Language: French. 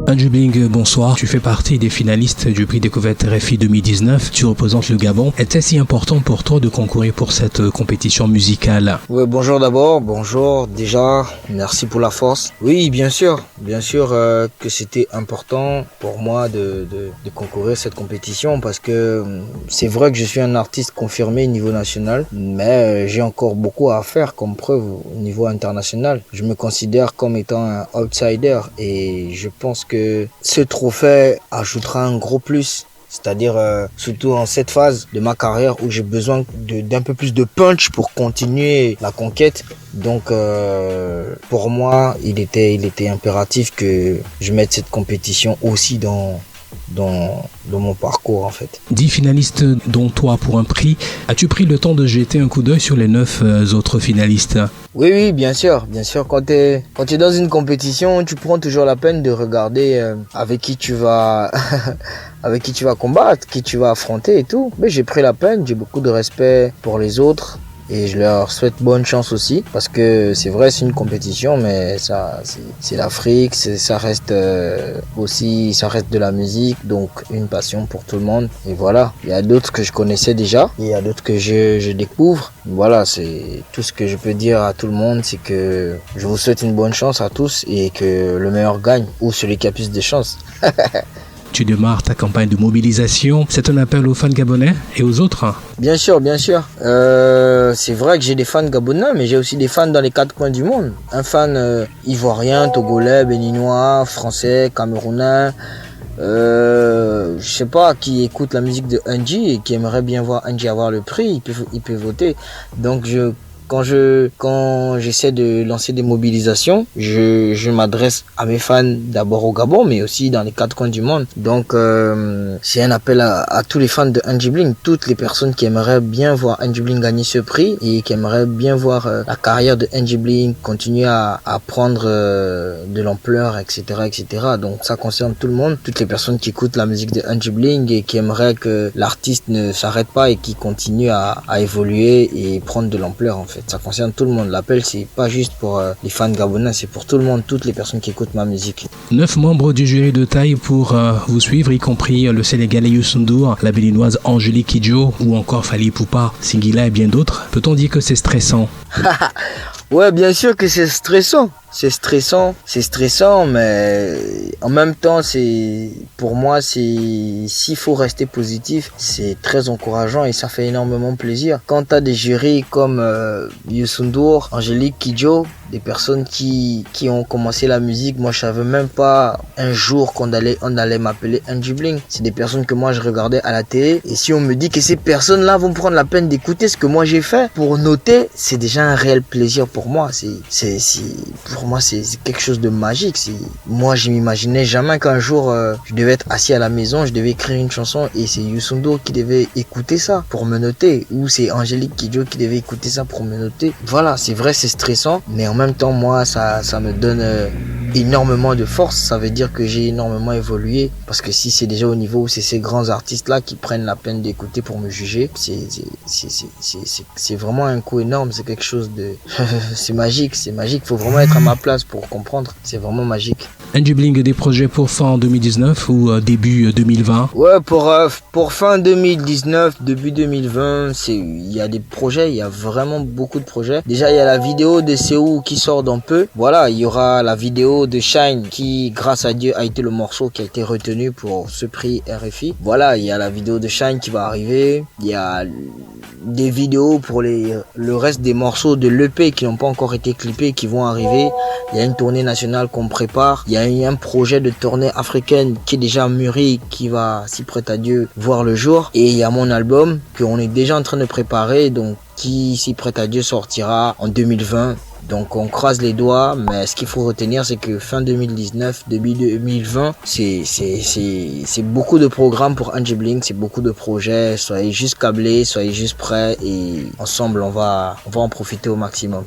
Angie Bling, bonsoir. Tu fais partie des finalistes du prix Découverte RFI 2019. Tu représentes le Gabon. Était-ce si important pour toi de concourir pour cette compétition musicale? Oui, bonjour d'abord. Bonjour. Déjà, merci pour la force. Oui, bien sûr. Bien sûr que c'était important pour moi de concourir à cette compétition parce que c'est vrai que je suis un artiste confirmé au niveau national, mais j'ai encore beaucoup à faire comme preuve au niveau international. Je me considère comme étant un outsider et je pense que ce trophée ajoutera un gros plus. C'est-à-dire surtout en cette phase de ma carrière où j'ai besoin d'un peu plus de punch pour continuer la conquête. Donc pour moi, il était impératif que je mette cette compétition aussi dans mon parcours en fait. 10 finalistes dont toi pour un prix. As-tu pris le temps de jeter un coup d'œil sur les 9 autres finalistes? Oui, bien sûr. Quand tu es dans une compétition, tu prends toujours la peine de regarder avec qui tu vas avec qui tu vas combattre, qui tu vas affronter et tout. Mais j'ai pris la peine, j'ai beaucoup de respect pour les autres. Et je leur souhaite bonne chance aussi parce que c'est vrai, c'est une compétition, mais ça c'est l'Afrique, ça reste aussi, ça reste de la musique, donc une passion pour tout le monde. Et voilà, il y a d'autres que je connaissais déjà, et il y a d'autres que je découvre. Voilà, c'est tout ce que je peux dire à tout le monde, c'est que je vous souhaite une bonne chance à tous et que le meilleur gagne ou celui qui a plus de chance. Tu démarres ta campagne de mobilisation. C'est un appel aux fans gabonais et aux autres? Bien sûr. C'est vrai que j'ai des fans gabonais, mais j'ai aussi des fans dans les 4 coins du monde. Un fan ivoirien, togolais, béninois, français, camerounais. Je sais pas, qui écoute la musique de Angie et qui aimerait bien voir Angie avoir le prix, il peut voter. Donc quand j'essaie de lancer des mobilisations, je m'adresse à mes fans d'abord au Gabon, mais aussi dans les 4 coins du monde. Donc c'est un appel à tous les fans de Angie Bling, toutes les personnes qui aimeraient bien voir Angie Bling gagner ce prix et qui aimeraient bien voir la carrière de Angie Bling continuer à prendre de l'ampleur, etc., etc. Donc ça concerne tout le monde, toutes les personnes qui écoutent la musique de Angie Bling et qui aimeraient que l'artiste ne s'arrête pas et qui continue à évoluer et prendre de l'ampleur en fait. Ça concerne tout le monde. L'appel, c'est pas juste pour les fans gabonais, c'est pour tout le monde, toutes les personnes qui écoutent ma musique. 9 membres du jury de taille pour vous suivre, y compris le Sénégalais Youssou N'Dour, la Béninoise Angélique Kidjo ou encore Fally Ipupa, Singila et bien d'autres. Peut-on dire que c'est stressant? Ouais, bien sûr que c'est stressant. C'est stressant, mais en même temps, pour moi, s'il faut rester positif, c'est très encourageant et ça fait énormément plaisir. Quand t'as des jurys comme Youssou N'Dour, Angélique Kidjo, des personnes qui ont commencé la musique, moi je savais même pas un jour on allait m'appeler Angie Bling. C'est des personnes que moi je regardais à la télé et si on me dit que ces personnes-là vont prendre la peine d'écouter ce que moi j'ai fait pour noter, c'est déjà un réel plaisir pour moi. Pour moi c'est quelque chose de magique. Moi je m'imaginais jamais qu'un jour je devais être assis à la maison, je devais écrire une chanson et c'est Youssou N'Dour qui devait écouter ça pour me noter ou c'est Angélique Kidjo qui devait écouter ça pour me noter. Voilà, c'est vrai, c'est stressant, mais en même temps moi ça me donne énormément de force. Ça veut dire que j'ai énormément évolué parce que si c'est déjà au niveau où c'est ces grands artistes là qui prennent la peine d'écouter pour me juger, c'est vraiment un coup énorme. C'est quelque chose de c'est magique. Faut vraiment être à ma place pour comprendre. C'est vraiment magique. Angie Bling, des projets pour fin 2019 ou début 2020? Ouais, pour fin 2019, début 2020, il y a des projets, il y a vraiment beaucoup de projets. Déjà, il y a la vidéo de Séou qui sort dans peu. Voilà, il y aura la vidéo de Shine qui, grâce à Dieu, a été le morceau qui a été retenu pour ce prix RFI. Voilà, il y a la vidéo de Shine qui va arriver. Il y a des vidéos pour le reste des morceaux de l'EP qui n'ont pas encore été clippés, qui vont arriver. Il y a une tournée nationale qu'on prépare. Il y a un projet de tournée africaine qui est déjà mûri, qui va, si prête à Dieu, voir le jour. Et il y a mon album qu'on est déjà en train de préparer, donc qui, si prête à Dieu, sortira en 2020. Donc on croise les doigts, mais ce qu'il faut retenir, c'est que fin 2019, début 2020, c'est beaucoup de programmes pour Angie Bling, c'est beaucoup de projets. Soyez juste câblés, soyez juste prêts et ensemble on va en profiter au maximum.